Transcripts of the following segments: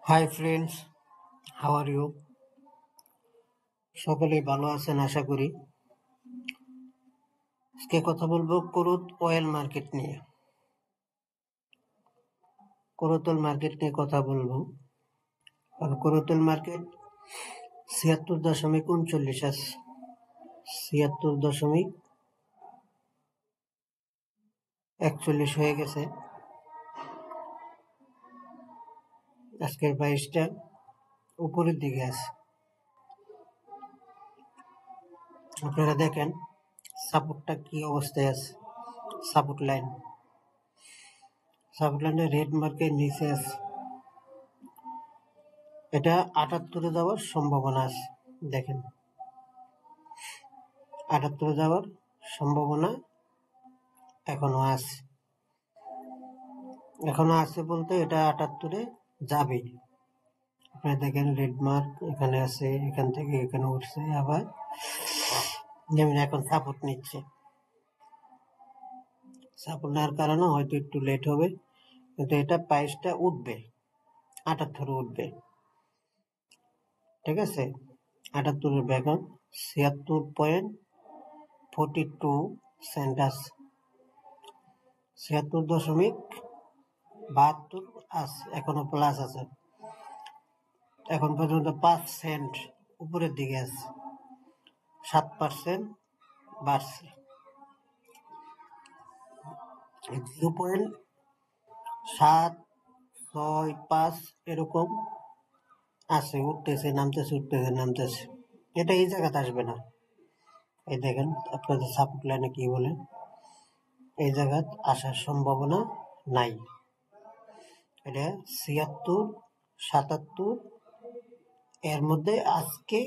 High friends, how are you? সকলেই ভালো আছেন আশা করি। আজকে কথা বলবো করুদ অয়েল মার্কেট নিয়ে। করতল মার্কেট নিয়ে কথা বলবো। আর করতল মার্কেট 76.39 আছে, 76.41 হয়ে গেছে। আজকের প্রাইসটা উপরের দিকে আছে। আপনারা দেখেন সাপোর্টটা কি অবস্থায় আছে। সাপোর্ট লাইনে রেড মার্কের নিচে আছে। এটা 78-এ যাওয়ার সম্ভাবনা আছে। দেখেন 78-এ যাওয়ার সম্ভাবনা এখনো আছে বলতে এটা 78-এ যাবে। আপনারা দেখেন রেড মার্ক এখানে আছে, এখান থেকে এখানে উঠছে, আবার যেমন এখন সাপোর্ট নিচ্ছে। সাপোর্ট নেওয়ার কারণে হয়তো একটু লেট হবে, কিন্তু এটা প্রাইসটা উঠবে, 78 উঠবে। ঠিক আছে, 78-এর বেগন 76.42 সেন্ট আছে, 76.72 আছে, এখনো প্লাস আছে। এখন পর্যন্ত 5 সেন্ট উপরের দিকে আছে, 7% বাড়ছে। 0.765 এরকম আছে, উঠতেছে নামতেছে। এটা এই জায়গাতে আসবে না। এই দেখেন আপনাদের সাপোর্ট লাইনে কি বলে, এই জায়গাত আসার সম্ভাবনা নাই। এটা 76-77 এর মধ্যে আজকে,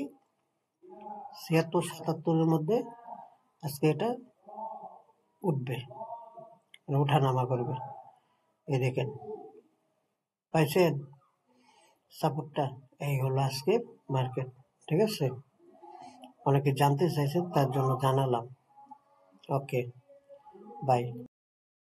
76-77-এর মধ্যে আজকে এটা উঠবে, ওঠানামা করবে। এই দেখেন পাইছেন সাপোর্টটা। এই হলো আজকে মার্কেট। ঠিক আছে, অনেকে জানতে চাইছেন, তার জন্য জানালাম। ওকে, বাই।